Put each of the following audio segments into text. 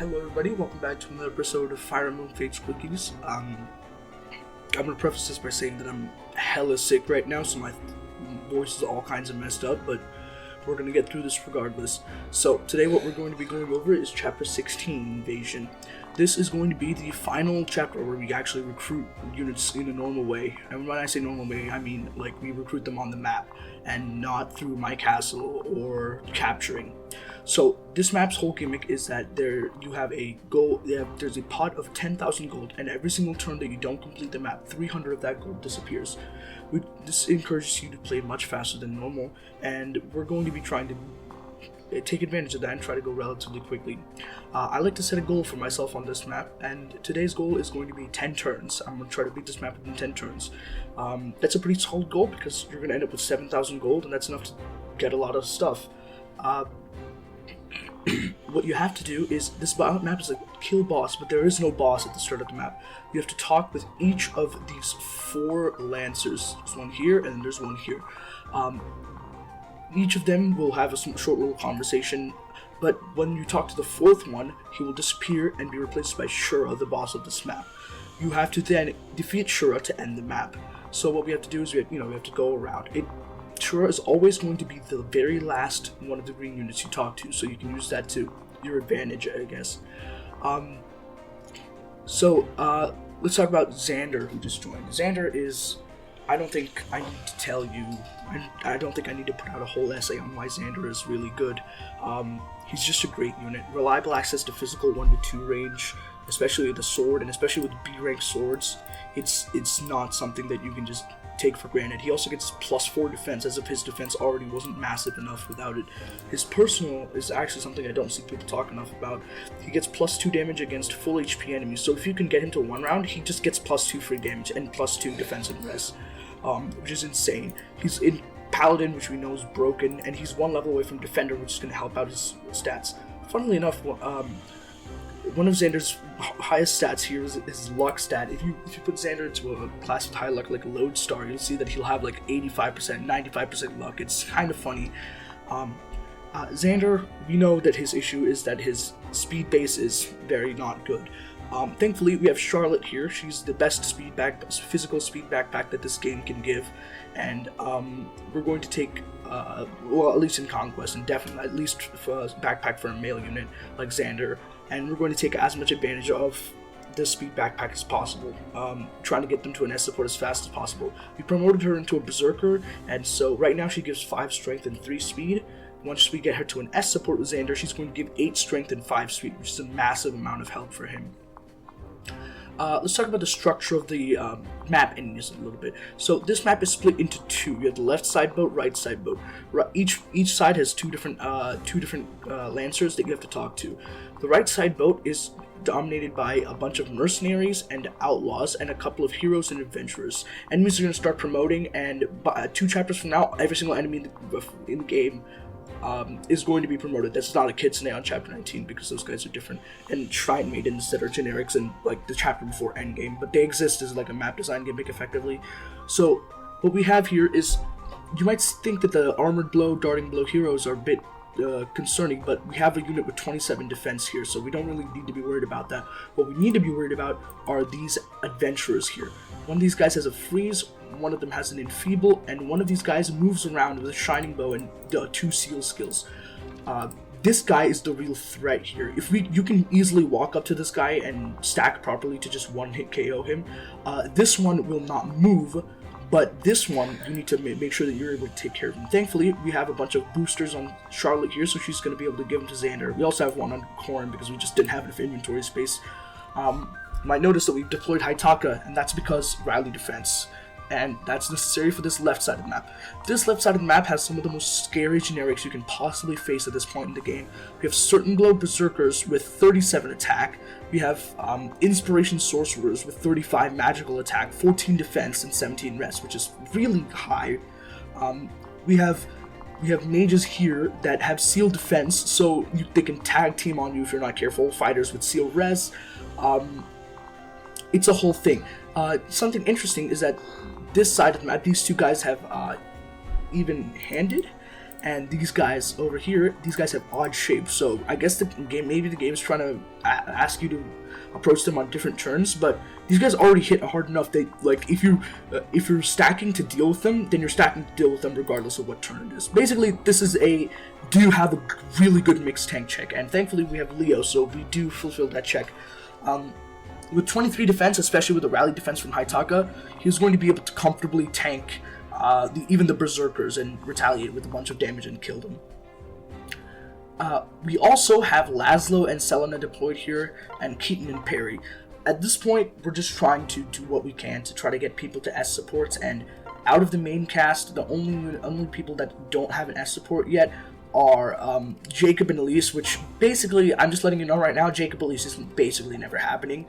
Hello everybody, welcome back to another episode of Fire Emblem Fates Quickies. I'm gonna preface this by saying that I'm hella sick right now, so my voice is all kinds of messed up, but we're gonna get through this regardless. So, today what we're going to be going over is Chapter 16, Invasion. This is going to be the final chapter where we actually recruit units in a normal way. And when I say normal way, I mean like we recruit them on the map, and not through my castle or capturing. So this map's whole gimmick is that you have a goal. There's a pot of 10,000 gold, and every single turn that you don't complete the map, 300 of that gold disappears. This encourages you to play much faster than normal, and we're going to be trying to take advantage of that and try to go relatively quickly. I like to set a goal for myself on this map, and today's goal is going to be 10 turns. I'm going to try to beat this map within 10 turns. That's a pretty solid goal because you're going to end up with 7,000 gold, and that's enough to get a lot of stuff. What you have to do is, this map is like kill boss, but there is no boss at the start of the map. You have to talk with each of these 4 lancers. There's one here, and then there's one here. Each of them will have a short little conversation, but when you talk to the 4th one, he will disappear and be replaced by Shura, the boss of this map. You have to then defeat Shura to end the map. So what we have to do is we have to go around. Shura is always going to be the very last one of the green units you talk to, so you can use that to your advantage, I guess. Let's talk about Xander, who just joined. Xander is, I don't think I need to tell you, I don't think I need to put out a whole essay on why Xander is really good. He's just a great unit. Reliable access to physical 1 to 2 range, especially with the sword, and especially with B-rank swords. It's not something that you can just take for granted. He also gets plus 4 defense, as if his defense already wasn't massive enough without it. His personal is actually something I don't see people talk enough about. He gets plus 2 damage against full HP enemies, so if you can get him to 1 round, he just gets plus 2 free damage and plus 2 defense and res, which is insane. He's in Paladin, which we know is broken, and he's 1 level away from Defender, which is going to help out his stats. Funnily enough, one of Xander's highest stats here is his luck stat. If you put Xander into a class with high luck like Lodestar, you'll see that he'll have like 85%, 95% luck. It's kind of funny. Xander, we know that his issue is that his speed base is very not good. Thankfully, we have Charlotte here. She's the best physical speed backpack that this game can give, and we're going to take, at least in Conquest, and definitely at least for a backpack for a male unit like Xander, and we're going to take as much advantage of this speed backpack as possible, trying to get them to an S support as fast as possible. We promoted her into a Berserker, and so right now she gives 5 strength and 3 speed. Once we get her to an S support with Xander, she's going to give 8 strength and 5 speed, which is a massive amount of help for him. Let's talk about the structure of the map endings a little bit. So this map is split into 2. You have the left side boat, right side boat. Each side has two different lancers that you have to talk to. The right side boat is dominated by a bunch of mercenaries and outlaws and a couple of heroes and adventurers. Enemies are going to start promoting, and 2 chapters from now, every single enemy in the game is going to be promoted. That's not a Kitsune on Chapter 19 because those guys are different, and Shrine Maidens that are generics in like the chapter before Endgame, but they exist as like a map design gimmick effectively. So what we have here is, you might think that the Armored Blow, Darting Blow heroes are a bit concerning, but we have a unit with 27 defense here, so we don't really need to be worried about that. What we need to be worried about are these adventurers here. One of these guys has a freeze, one of them has an enfeeble, and one of these guys moves around with a shining bow and 2 seal skills. This guy is the real threat here. You can easily walk up to this guy and stack properly to just 1-hit KO him. This one will not move, but this one, you need to make sure that you're able to take care of him. Thankfully, we have a bunch of boosters on Charlotte here, so she's going to be able to give them to Xander. We also have one on Corrin because we just didn't have enough inventory space. You might notice that we've deployed Haitaka, and that's because Rally Defense, and that's necessary for this left side of the map. This left side of the map has some of the most scary generics you can possibly face at this point in the game. We have Certain Glow Berserkers with 37 attack. We have Inspiration Sorcerers with 35 magical attack, 14 defense, and 17 rest, which is really high. We have mages here that have seal defense, so they can tag team on you if you're not careful. Fighters with seal res. It's a whole thing. Something interesting is that this side of the map, these 2 guys have even-handed, And these guys over here, these guys have odd shapes. So I guess maybe the game's trying to ask you to approach them on different turns. But these guys already hit hard enough. They like if you're stacking to deal with them, then you're stacking to deal with them regardless of what turn it is. Basically, this is a do you have a really good mixed tank check, and thankfully we have Leo, so we do fulfill that check. With 23 defense, especially with the rally defense from Hayataka, he was going to be able to comfortably tank even the Berserkers and retaliate with a bunch of damage and kill them. We also have Laslow and Selena deployed here, and Keaton and Peri. At this point, we're just trying to do what we can to try to get people to S supports, and out of the main cast, the only people that don't have an S support yet are Jacob and Elise, which basically, I'm just letting you know right now, Jacob Elise is basically never happening.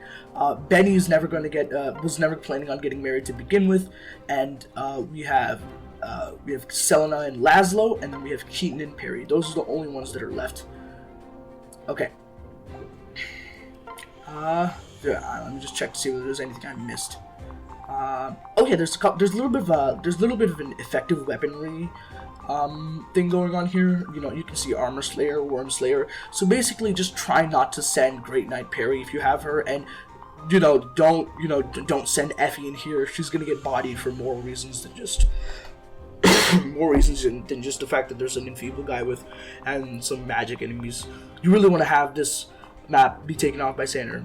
Benny is never going to get, was never planning on getting married to begin with, and we have Selena and Laslow, and then we have Keaton and Peri. Those are the only ones that are left. Okay. Yeah, let me just check to see whether there's anything I missed. Okay, there's a little bit of an effective weaponry thing going on here. You know, you can see Armor Slayer, Worm Slayer. So basically, just try not to send Great Knight Peri if you have her, and don't send Effie in here. She's gonna get bodied for more reasons than just than just the fact that there's an enfeebled guy with and some magic enemies. You really want to have this map be taken off by Xander.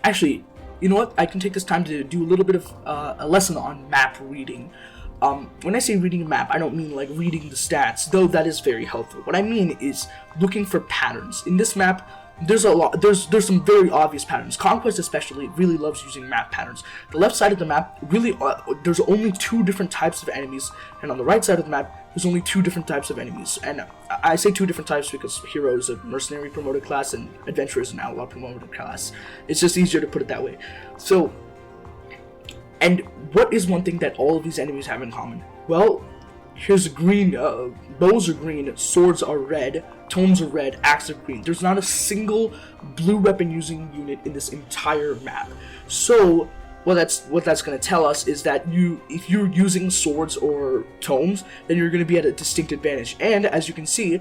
Actually, you know what? I can take this time to do a little bit of a lesson on map reading. When I say reading a map, I don't mean like reading the stats, though that is very helpful. What I mean is looking for patterns. In this map, there's some very obvious patterns. Conquest especially really loves using map patterns. The left side of the map, really, there's only 2 different types of enemies, and on the right side of the map, there's only 2 different types of enemies. And I say 2 different types because Hero is a mercenary promoted class and Adventurer is an outlaw promoted class. It's just easier to put it that way. So, and what is one thing that all of these enemies have in common? Well, here's a green, bows are green, swords are red, tomes are red, axes are green. There's not a single blue weapon using unit in this entire map. So what that's going to tell us is that if you're using swords or tomes, then you're going to be at a distinct advantage. And as you can see,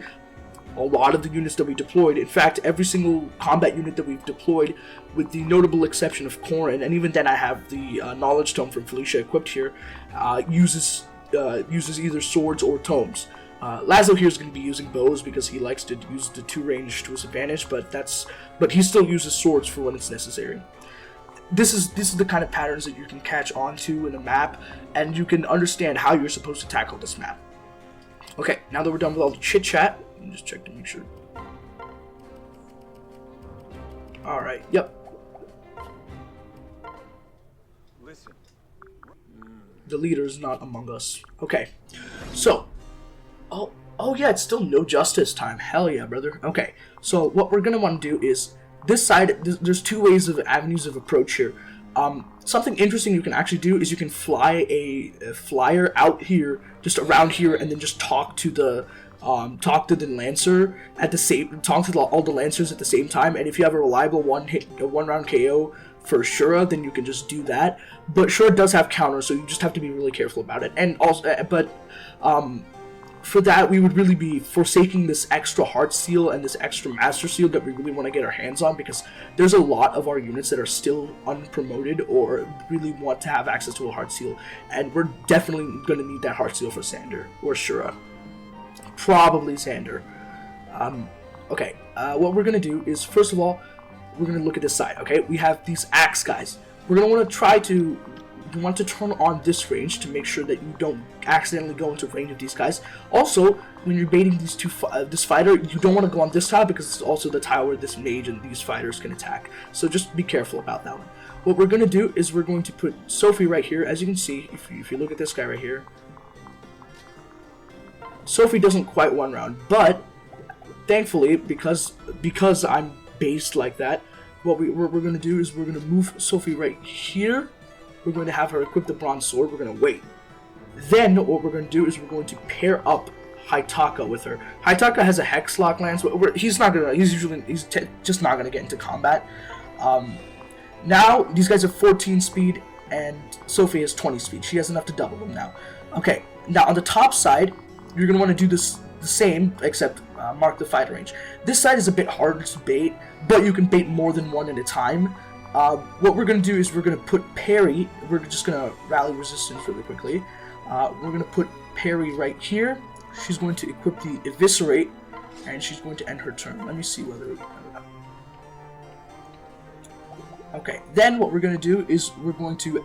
a lot of the units that we deployed, in fact, every single combat unit that we've deployed, with the notable exception of Corrin, and even then I have the knowledge tome from Felicia equipped here, uses either swords or tomes. Laslow here is going to be using bows because he likes to use the 2 range to his advantage, but he still uses swords for when it's necessary. This is the kind of patterns that you can catch onto in a map, and you can understand how you're supposed to tackle this map. Okay, now that we're done with all the chit chat, let me just check to make sure. All right. Yep. Listen. The leader is not among us. Okay. So, oh yeah, it's still no justice time. Hell yeah, brother. Okay. So what we're gonna want to do is this side. There's 2 avenues of approach here. Something interesting you can actually do is you can fly a flyer out here, just around here, and then just talk to the Lancer at the same, all the Lancers at the same time. And if you have a reliable one round KO for Shura, then you can just do that. But Shura does have counters, so you just have to be really careful about it. And also, for that, we would really be forsaking this extra Heart Seal and this extra Master Seal that we really want to get our hands on, because there's a lot of our units that are still unpromoted or really want to have access to a Heart Seal, and we're definitely going to need that Heart Seal for Xander or Shura. Probably Xander. Okay, what we're going to do is, first of all, we're going to look at this side, okay? We have these axe guys. We're going to want to you want to turn on this range to make sure that you don't accidentally go into range of these guys. Also, when you're baiting this fighter, you don't want to go on this tile because it's also the tile where this mage and these fighters can attack. So just be careful about that one. What we're going to do is we're going to put Sophie right here. As you can see, if you look at this guy right here, Sophie doesn't quite one round, but thankfully, because I'm based like that, what we're going to do is we're going to move Sophie right here. We're going to have her equip the bronze sword. We're going to wait. Then what we're going to do is we're going to pair up Hayataka with her. Hayataka has a Hexlock lance. He's just not gonna get into combat. Now these guys have 14 speed and Sophie has 20 speed. She has enough to double them now. Okay, now on the top side, you're gonna want to do this the same, except mark the fighter range. This side is a bit harder to bait, but you can bait more than one at a time. What we're going to do is we're going to put Peri, we're just going to rally resistance really quickly. We're going to put Peri right here. She's going to equip the Eviscerate, and she's going to end her turn. Let me see whether... Okay, then what we're going to do is we're going to,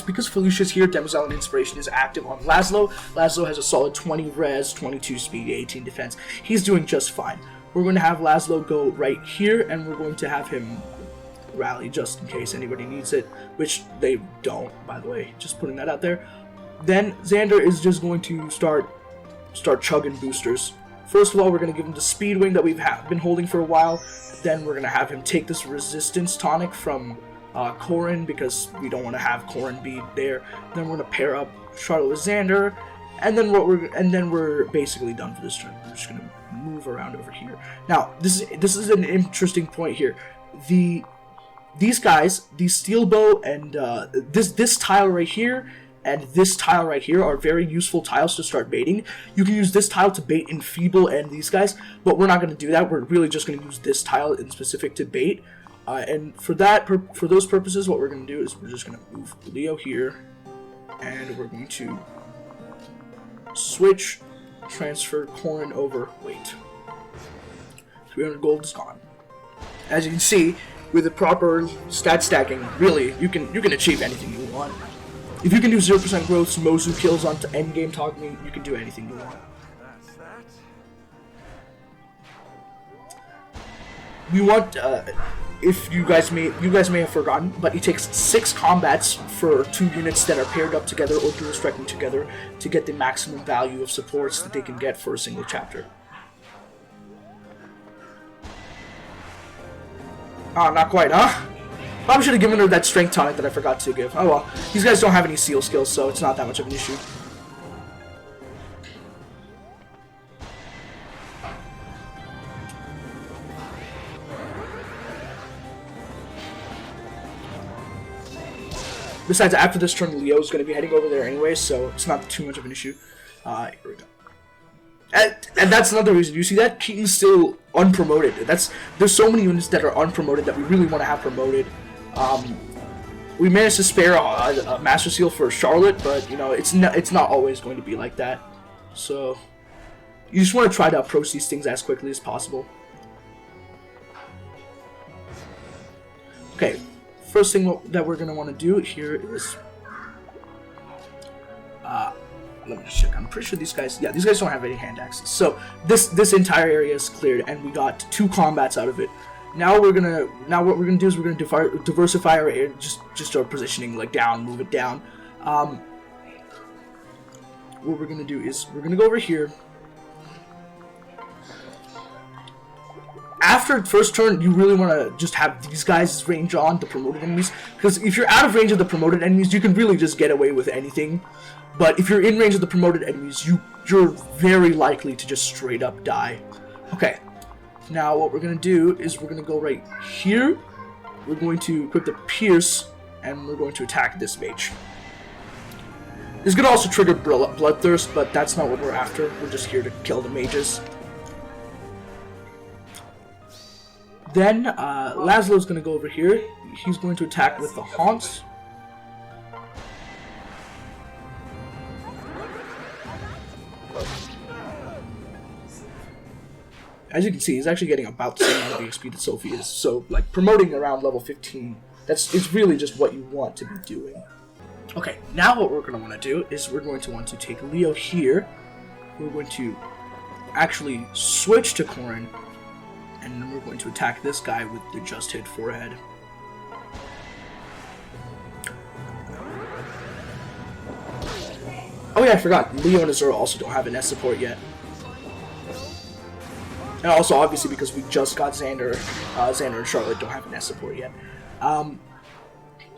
because Felicia's here, Demoiselle Inspiration is active on Laslow. Laslow has a solid 20 res, 22 speed, 18 defense. He's doing just fine. We're going to have Laslow go right here, and we're going to have him rally just in case anybody needs it, which they don't, by the way, just putting that out there. Then Xander is just going to start chugging boosters. First of all, we're going to give him the Speedwing that we've been holding for a while. Then we're going to have him take this resistance tonic from Corin, because we don't want to have Corin be there. Then we're going to pair up Charlotte with Xander, and then we're basically done for this turn. We're just going to move around over here. Now, this is an interesting point here. These guys, the Steel Bow and this tile right here and this tile right here are very useful tiles to start baiting. You can use this tile to bait Enfeeble and these guys, but we're not going to do that. We're really just going to use this tile in specific to bait. And for those purposes, what we're going to do is we're just going to move Leo here, and we're going to switch, transfer Corin over. Wait, 300 gold is gone. As you can see, with the proper stat stacking, really, you can achieve anything you want. If you can do 0% growth, Mozu kills on endgame talk me, you can do anything you want. We want, if you guys may have forgotten, but it takes 6 combats for 2 units that are paired up together or dual striking together to get the maximum value of supports that they can get for a single chapter. Ah, not quite, huh? Probably should have given her that strength tonic that I forgot to give. Oh well, these guys don't have any seal skills, so it's not that much of an issue. Besides, after this turn, Leo's going to be heading over there anyway, so it's not too much of an issue. Here we go. And that's another reason. You see that? Keaton's still unpromoted. There's so many units that are unpromoted that we really want to have promoted. We managed to spare a Master Seal for Charlotte, but you know it's not always going to be like that. So you just want to try to approach these things as quickly as possible. Okay, first thing that we're going to want to do here is let me just check. I'm pretty sure these guys don't have any hand axes. So this entire area is cleared, and we got 2 combats out of it. Now what we're gonna do is we're gonna diversify our area, just our positioning, like down, move it down. What we're gonna do is we're gonna go over here. After the first turn, you really want to just have these guys range on the promoted enemies, because if you're out of range of the promoted enemies, you can really just get away with anything. But if you're in range of the promoted enemies, you're very likely to just straight up die. Okay. Now what we're going to do is we're going to go right here. We're going to equip the Pierce, and we're going to attack this mage. This is going to also trigger Bloodthirst, but that's not what we're after. We're just here to kill the mages. Then Laszlo's going to go over here. He's going to attack with the Haunts. As you can see, he's actually getting about the same amount of XP that Sophie is. So, like, promoting around level 15, it's really just what you want to be doing. Okay, now what we're going to want to do is we're going to want to take Leo here. We're going to actually switch to Corin, and then we're going to attack this guy with the just hit forehead. Oh yeah, I forgot. Leo and Azura also don't have an S support yet. And also, obviously, because we just got Xander, Xander and Charlotte don't have an S support yet.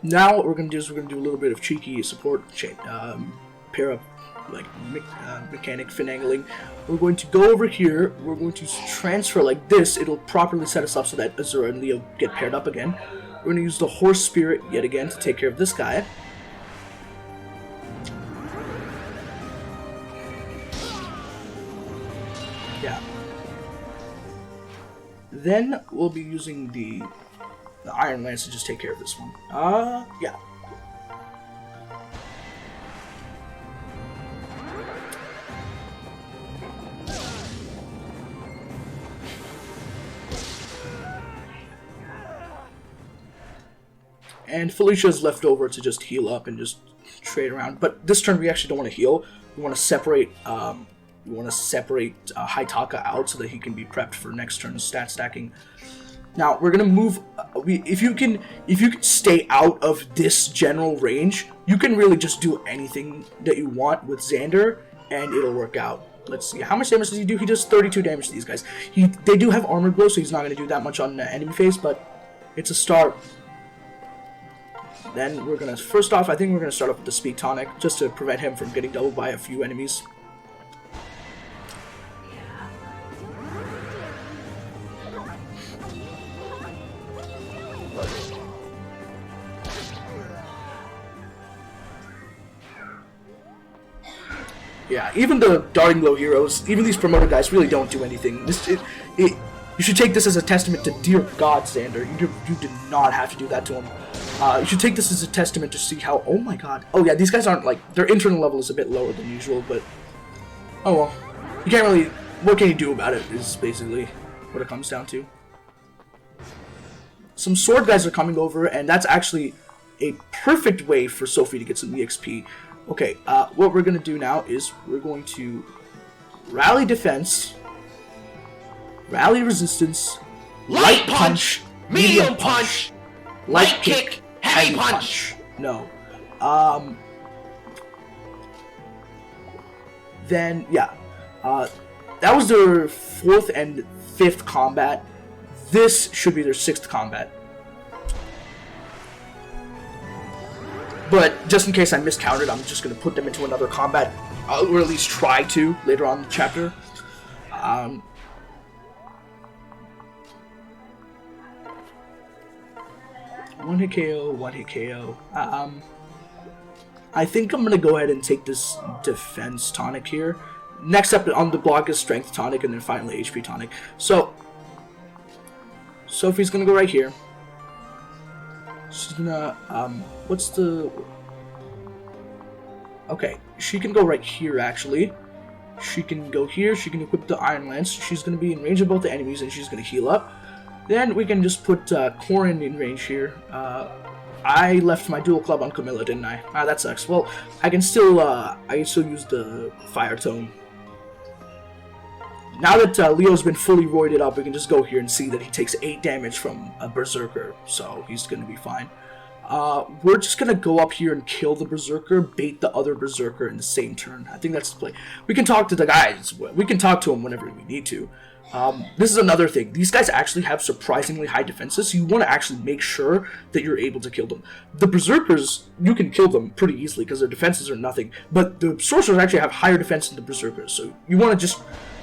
Now what we're going to do is we're going to do a little bit of cheeky support, pair up, like, mechanic finagling. We're going to go over here, we're going to transfer like this. It'll properly set us up so that Azura and Leo get paired up again. We're going to use the Horse Spirit yet again to take care of this guy. Then we'll be using the Iron Lance to just take care of this one. Yeah. And Felicia's left over to just heal up and just trade around. But this turn we actually don't want to heal. We want to separate. Hayataka out so that he can be prepped for next turn's stat stacking. Now we're gonna move. If you can stay out of this general range, you can really just do anything that you want with Xander, and it'll work out. Let's see, how much damage does he do? He does 32 damage to these guys. They do have armored blow, so he's not gonna do that much on the enemy phase, but it's a start. Then we're gonna first off, I think we're gonna start off with the Speed Tonic just to prevent him from getting doubled by a few enemies. Yeah, even the Darting Blow heroes, even these promoted guys, really don't do anything. You should take this as a testament to dear God, Xander. You did not have to do that to him. You should take this as a testament to see how. Oh my God. Oh yeah, these guys aren't like their internal level is a bit lower than usual, but oh well. You can't really. What can you do about it? Is basically what it comes down to. Some sword guys are coming over, and that's actually a perfect way for Sophie to get some EXP. Okay, what we're going to do now is we're going to rally defense, rally resistance, light punch, medium punch, light kick, heavy punch. No. Then, yeah. That was their 4th and 5th combat. This should be their 6th combat. But just in case I miscounted, I'm just going to put them into another combat, or at least try to later on in the chapter. One hit KO, one hit KO. I think I'm going to go ahead and take this defense tonic here. Next up on the block is strength tonic, and then finally HP tonic. So Sophie's going to go right here. She's gonna, what's the... Okay, she can go right here, actually. She can go here, she can equip the Iron Lance. She's gonna be in range of both the enemies, and she's gonna heal up. Then we can just put Corin in range here. I left my dual club on Camilla, didn't I? Ah, that sucks. Well, I can still use the Fire Tome. Now that Leo's been fully roided up, we can just go here and see that he takes 8 damage from a Berserker, so he's going to be fine. We're just going to go up here and kill the Berserker, bait the other Berserker in the same turn. I think that's the play. We can talk to the guys. We can talk to them whenever we need to. This is another thing. These guys actually have surprisingly high defenses, so you want to actually make sure that you're able to kill them. The Berserkers, you can kill them pretty easily because their defenses are nothing, but the Sorcerers actually have higher defense than the Berserkers, so you want to just...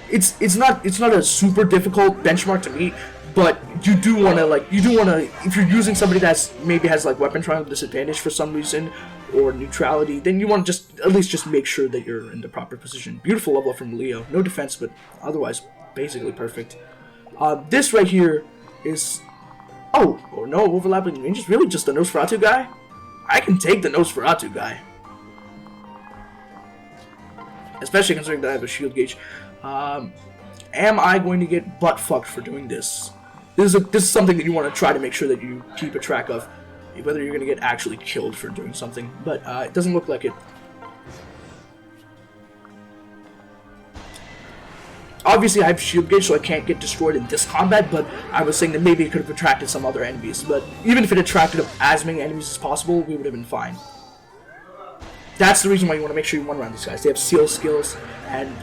It's not a super difficult benchmark to meet, but you do want to if you're using somebody that's maybe has like weapon triangle disadvantage for some reason or neutrality, then you want to just at least make sure that you're in the proper position. Beautiful level up from Leo, no defense, but otherwise basically perfect. This right here is no overlapping ranges. Really, just the Nosferatu guy? I can take the Nosferatu guy, especially considering that I have a shield gauge. Am I going to get butt fucked for doing this? This is something that you want to try to make sure that you keep a track of, whether you're going to get actually killed for doing something, but it doesn't look like it. Obviously, I have shield gauge, so I can't get destroyed in this combat, but I was saying that maybe it could have attracted some other enemies, but even if it attracted as many enemies as possible, we would have been fine. That's the reason why you want to make sure you one-round these guys. They have seal skills, and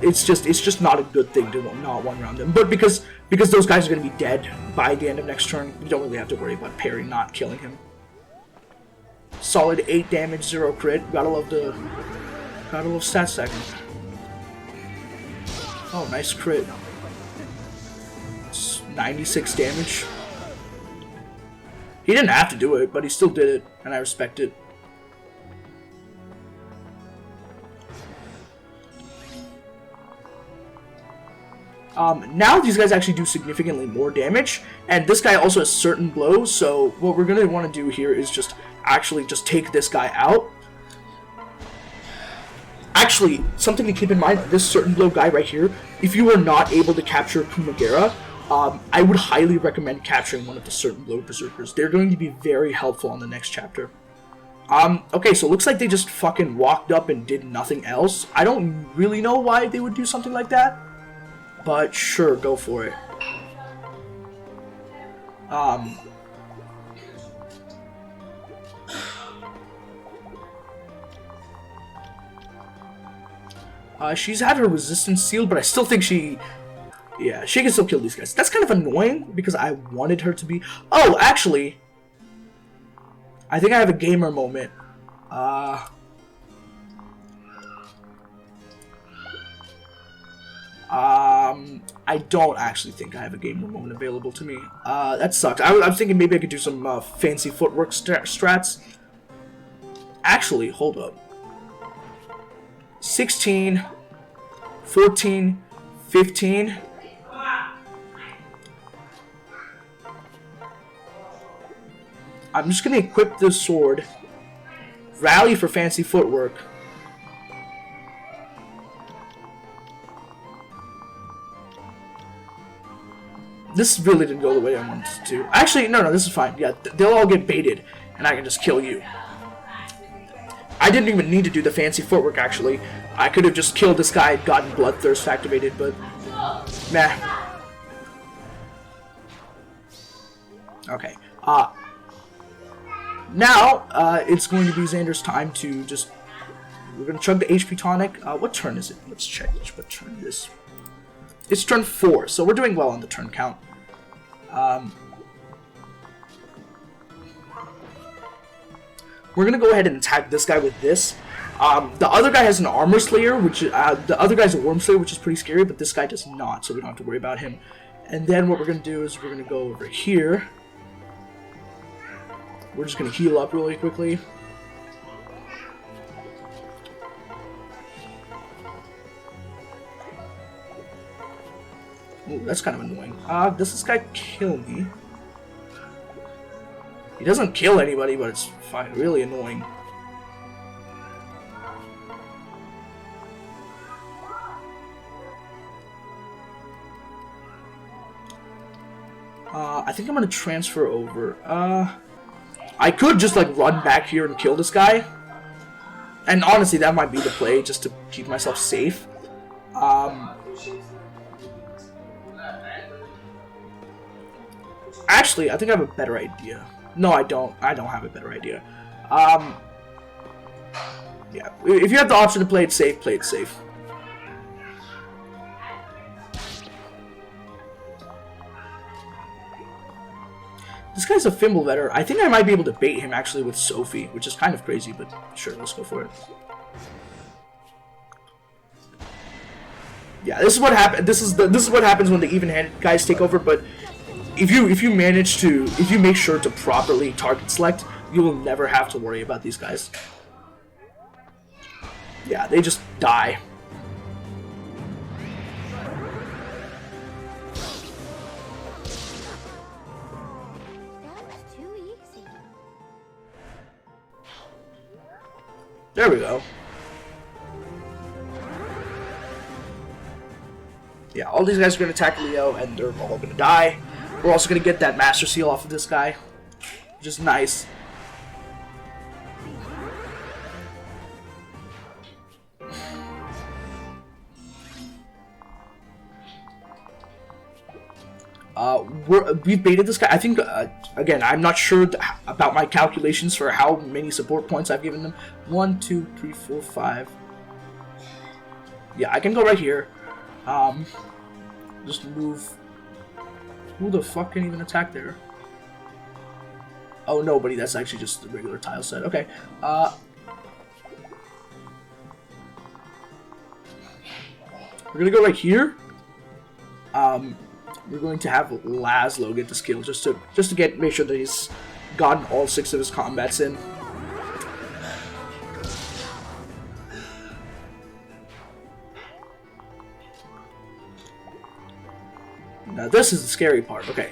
it's just not a good thing to not one-round them. But because those guys are going to be dead by the end of next turn, you don't really have to worry about Peri not killing him. Solid 8 damage, 0 crit. Gotta love stat stacking. Oh, nice crit. It's 96 damage. He didn't have to do it, but he still did it, and I respect it. Now these guys actually do significantly more damage, and this guy also has certain blows, so what we're going to want to do here is just actually just take this guy out. Actually, something to keep in mind, this certain blow guy right here, if you are not able to capture Kumagera, I would highly recommend capturing one of the certain blow berserkers. They're going to be very helpful on the next chapter. Okay, so it looks like they just fucking walked up and did nothing else. I don't really know why they would do something like that, but sure, go for it. She's had her resistance sealed, but I still think she can still kill these guys. That's kind of annoying, because I wanted her to be... Oh, actually, I think I have a gamer moment. I don't actually think I have a gamer moment available to me. That sucks. I was thinking maybe I could do some fancy footwork strats. Actually, hold up. 16, 14, 15. I'm just going to equip this sword, rally for fancy footwork. This really didn't go the way I wanted it to. Actually, no, this is fine. Yeah, they'll all get baited, and I can just kill you. I didn't even need to do the fancy footwork, actually. I could have just killed this guy and gotten Bloodthirst activated, but... meh. Okay. Now, it's going to be Xander's time to just... We're going to chug the HP tonic. What turn is it? Let's check what turn it is. It's turn 4, so we're doing well on the turn count. We're gonna go ahead and attack this guy with this. The other guy has an armor slayer, which the other guy's a worm slayer, which is pretty scary, but this guy does not, so we don't have to worry about him. And then what we're gonna do is we're gonna go over here. We're just gonna heal up really quickly. Ooh, that's kind of annoying. Does this guy kill me? He doesn't kill anybody, but it's fine. Really annoying. I think I'm gonna transfer over. I could just like run back here and kill this guy. And honestly, that might be the play, just to keep myself safe. Actually, I think I have a better idea. No, I don't. I don't have a better idea. Yeah, if you have the option to play it safe, play it safe. This guy's a Fimbulvetr. I think I might be able to bait him actually with Sophie, which is kind of crazy, but sure, let's go for it. Yeah, this is what happens. This is what happens when the even-handed guys take over. But if you make sure to properly target select, you will never have to worry about these guys. Yeah, they just die. There we go. Yeah, all these guys are going to attack Leo, and they're all going to die. We're also going to get that Master Seal off of this guy, which is nice. We've baited this guy. I think, again, I'm not sure about my calculations for how many support points I've given them. 1, 2, 3, 4, 5. Yeah, I can go right here. Just move. Who the fuck can even attack there? Oh, nobody. That's actually just the regular tile set. Okay. We're gonna go right here. We're going to have Laslow get this kill just to make sure that he's gotten all 6 of his combats in. Now this is the scary part. Okay.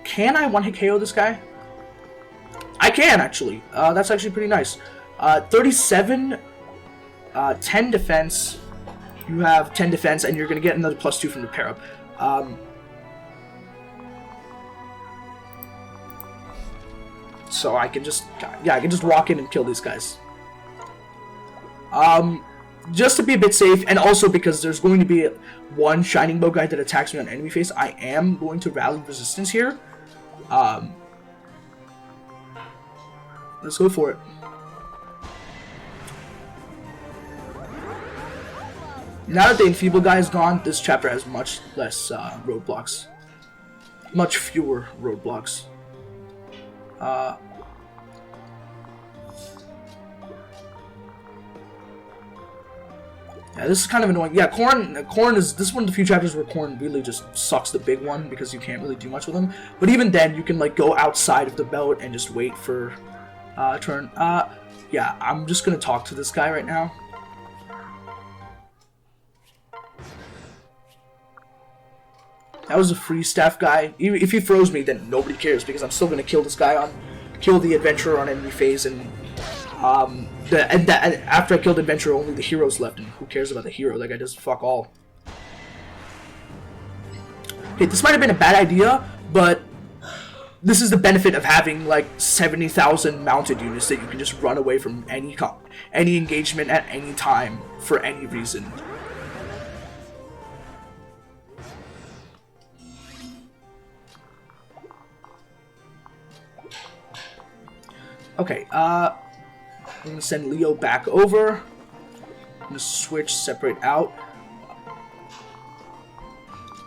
Can I one-hit KO this guy? I can, actually. That's actually pretty nice. 37, 10 defense. You have 10 defense, and you're going to get another +2 from the pair-up. So I can just, yeah, I can just walk in and kill these guys. Just to be a bit safe, and also because there's going to be one Shining Bow guy that attacks me on enemy face, I am going to rally resistance here. Let's go for it. Now that the Enfeeble guy is gone, this chapter has much less roadblocks. Much fewer roadblocks. Yeah, this is kind of annoying. Yeah, Corn is, this is one of the few chapters where Corn really just sucks the big one because you can't really do much with him. But even then, you can like go outside of the belt and just wait for turn. Yeah, I'm just gonna talk to this guy right now. That was a free staff guy. If he throws me, then nobody cares because I'm still gonna kill this guy kill the adventurer on enemy phase, and after I killed the adventurer, only the hero's left, and who cares about the hero? That guy does fuck all. Okay, this might have been a bad idea, but this is the benefit of having like 70,000 mounted units that you can just run away from any engagement at any time for any reason. Okay, I'm gonna send Leo back over. I'm gonna switch, separate out.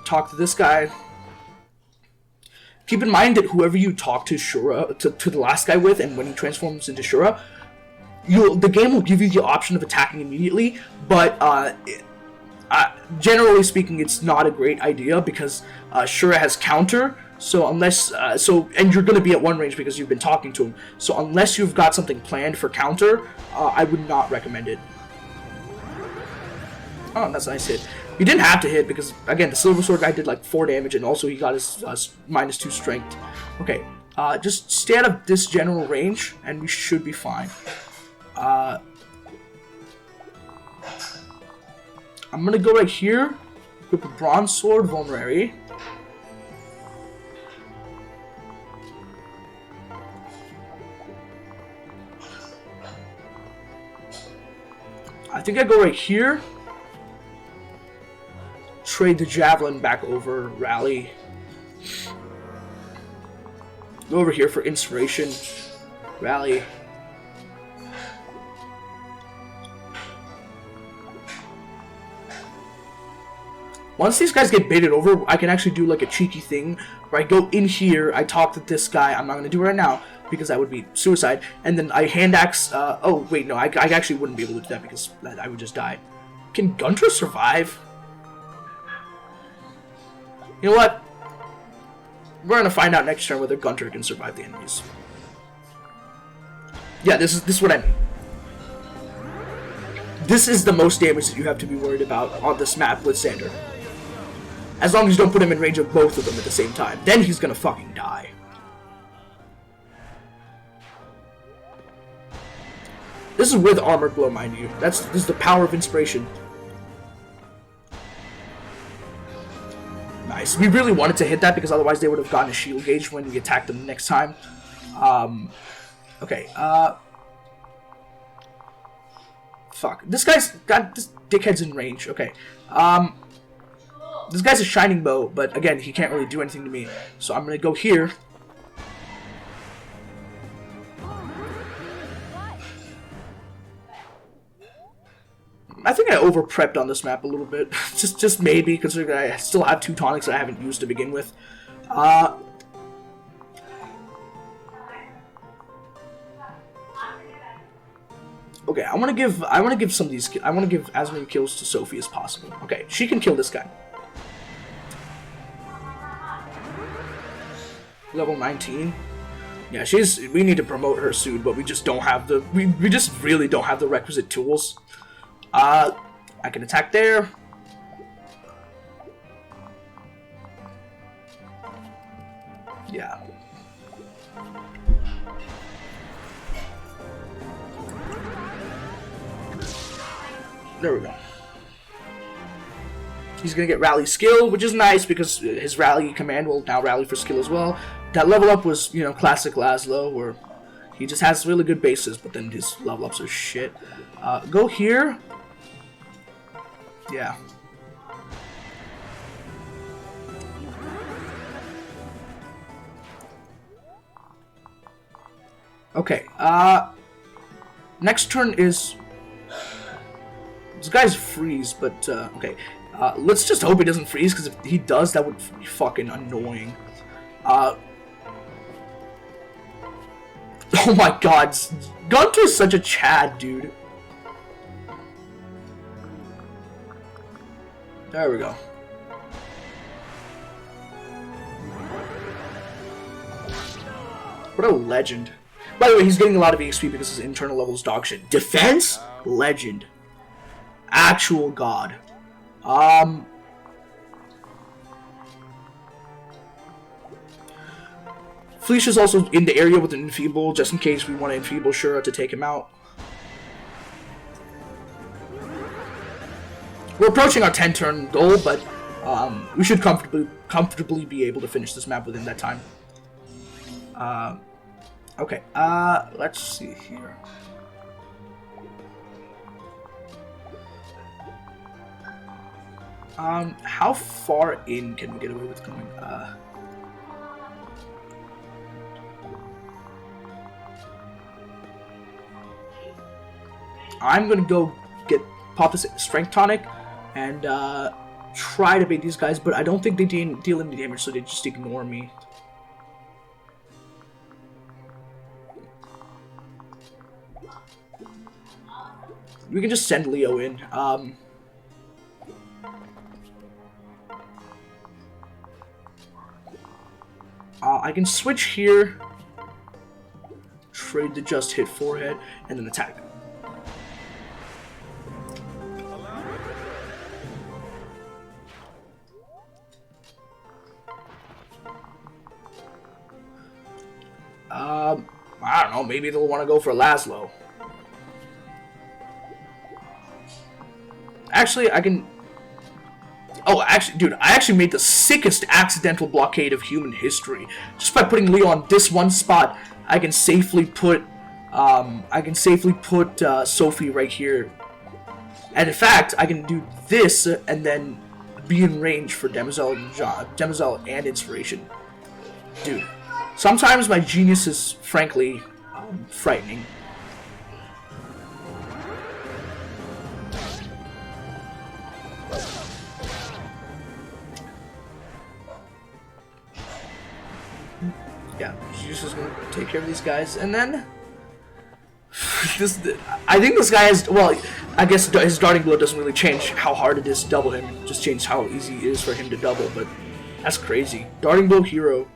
Talk to this guy. Keep in mind that whoever you talk to Shura, to the last guy with, and when he transforms into Shura, the game will give you the option of attacking immediately, but generally speaking, it's not a great idea because Shura has counter. So unless, and you're going to be at one range because you've been talking to him. So unless you've got something planned for counter, I would not recommend it. Oh, that's a nice hit. You didn't have to hit because, again, the Silver Sword guy did like 4 damage, and also he got his -2 strength. Okay, just stay out of this general range, and we should be fine. I'm going to go right here, equip a Bronze Sword, Vulnerary. I think I go right here. Trade the Javelin back over, rally. Go over here for inspiration. Rally. Once these guys get baited over, I can actually do like a cheeky thing where I go in here, I talk to this guy. I'm not going to do it right now because that would be suicide. And then I hand axe. Oh, wait, no, I actually wouldn't be able to do that because I would just die. Can Gunter survive? You know what? We're going to find out next turn whether Gunter can survive the enemies. Yeah, this is what I mean. This is the most damage that you have to be worried about on this map with Xander. As long as you don't put him in range of both of them at the same time. Then he's gonna fucking die. This is with Armor Glow, mind you. This is the power of inspiration. Nice. We really wanted to hit that because otherwise they would have gotten a shield gauge when we attacked them next time. Okay, fuck. This dickhead's in range. Okay. This guy's a Shining Bow, but again, he can't really do anything to me. So I'm gonna go here. I think I over-prepped on this map a little bit. just maybe, considering I still have 2 tonics that I haven't used to begin with. Okay, I want to give some of these. I want to give as many kills to Sophie as possible. Okay, she can kill this guy. Level 19. Yeah, we need to promote her soon, but we just don't have the. We just really don't have the requisite tools. I can attack there. There we go. He's going to get rally skill, which is nice because his rally command will now rally for skill as well. That level up was, you know, classic Laslow, where he just has really good bases, but then his level ups are shit. Go here. Yeah. Okay, next turn is... This guy's freeze, but, okay. Let's just hope he doesn't freeze, because if he does, that would be fucking annoying. Oh my god, Gunter is such a Chad, dude. There we go. What a legend. By the way, he's getting a lot of EXP because his internal level is dog shit. Defense? Legend. Actual god. Felicia's also in the area with an Enfeeble, just in case we want to Enfeeble Shura to take him out. We're approaching our 10-turn goal, but we should comfortably be able to finish this map within that time. Okay, let's see here. How far in can we get away with going? I'm gonna go pop this Strength Tonic and try to bait these guys, but I don't think they deal any damage, so they just ignore me. We can just send Leo in. I can switch here, trade the just hit forehead, and then attack. I don't know, maybe they'll want to go for Laslow. Actually, I can... Oh, actually, dude, I actually made the sickest accidental blockade of human history. Just by putting Leo on this one spot, I can safely put... Sophie right here. And in fact, I can do this and then be in range for Demoiselle and Inspiration. Dude, sometimes my genius is, frankly, frightening. Yeah, she's just gonna take care of these guys, and then... I think this guy has... Well, I guess his Darting Blow doesn't really change how hard it is to double him. It just changes how easy it is for him to double, but that's crazy. Darting Blow hero.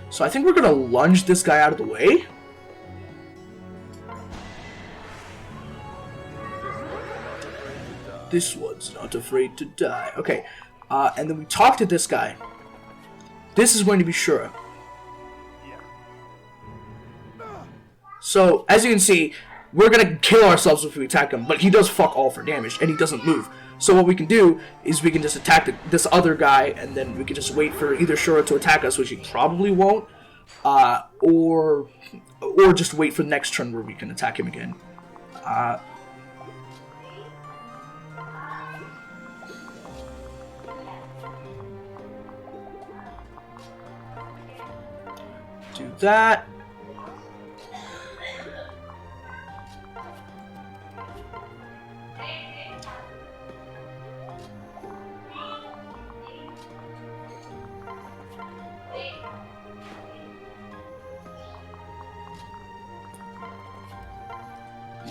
So I think we're gonna lunge this guy out of the way. This one's not afraid to die. Okay, and then we talk to this guy. This is going to be Shura. So, as you can see, we're gonna kill ourselves if we attack him, but he does fuck all for damage, and he doesn't move. So what we can do is we can just attack this other guy, and then we can just wait for either Shura to attack us, which he probably won't, or just wait for the next turn where we can attack him again. Do that.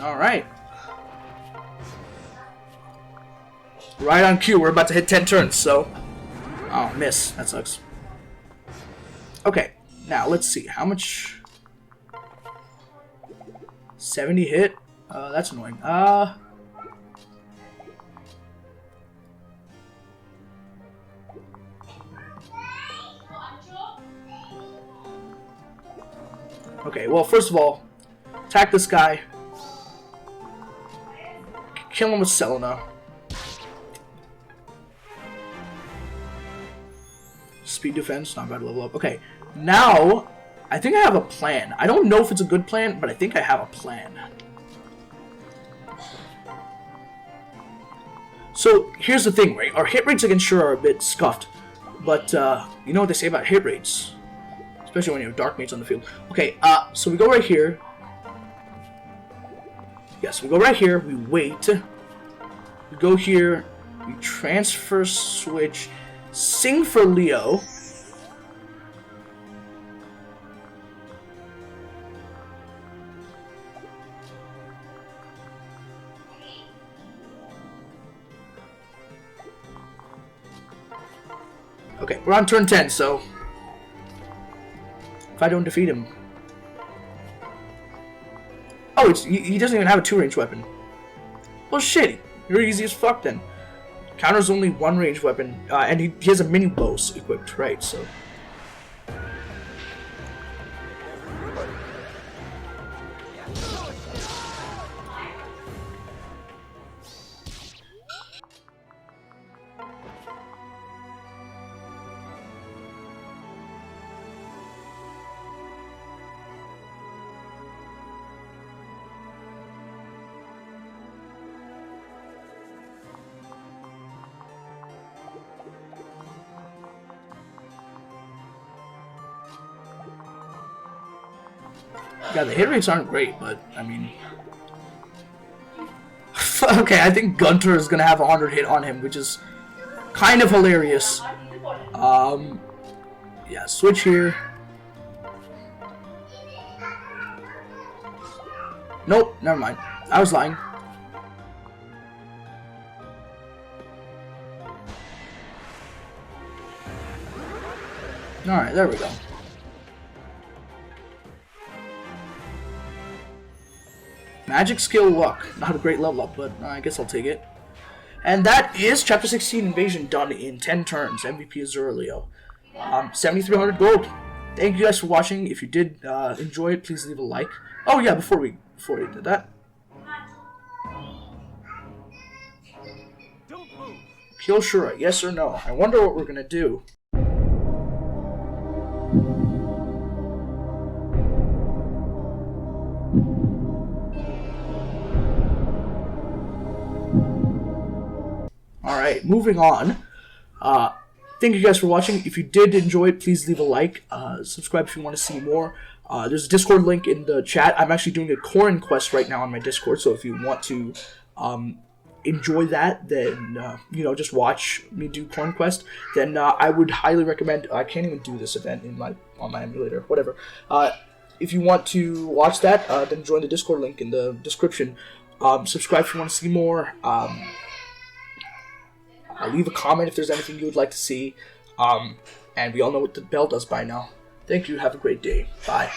All right. Right on cue. We're about to hit 10 turns, so... Oh, miss. That sucks. Okay. Now, let's see. How much... 70 hit? That's annoying. Okay, well, first of all, attack this guy. Kill him with Selena. Speed defense, not bad to level up. Okay, now, I think I have a plan. I don't know if it's a good plan, but I think I have a plan. So, here's the thing, right? Our hit rates against Shura are a bit scuffed. But, you know what they say about hit rates? Especially when you have dark mates on the field. Okay, so we go right here. Yes, we go right here. We wait. We go here. We transfer switch. Sing for Leo. Okay, we're on turn 10, so if I don't defeat him... Oh, he doesn't even have a 2-range weapon. Well, shit, you're easy as fuck then. Counters only 1-range weapon, and he has a mini bow equipped, right, so... Yeah, the hit rates aren't great, but, I mean... Okay, I think Gunter is gonna have 100 hit on him, which is kind of hilarious. Yeah, switch here. Nope, never mind. I was lying. Alright, there we go. Magic skill luck. Not a great level up, but I guess I'll take it. And that is Chapter 16 Invasion done in 10 turns. MVP is Leo. 7,300 gold. Thank you guys for watching. If you did enjoy it, please leave a like. Oh yeah, before we did that. Kill Shura, yes or no? I wonder what we're gonna do. Alright, moving on. Thank you guys for watching. If you did enjoy it, please leave a like. Subscribe if you want to see more. There's a Discord link in the chat. I'm actually doing a Corrin quest right now on my Discord, so if you want to enjoy that, then, you know, just watch me do Corrin quest, then I would highly recommend... I can't even do this event on my emulator, whatever. If you want to watch that, then join the Discord link in the description. Subscribe if you want to see more. Leave a comment if there's anything you would like to see. And we all know what the bell does by now. Thank you. Have a great day. Bye.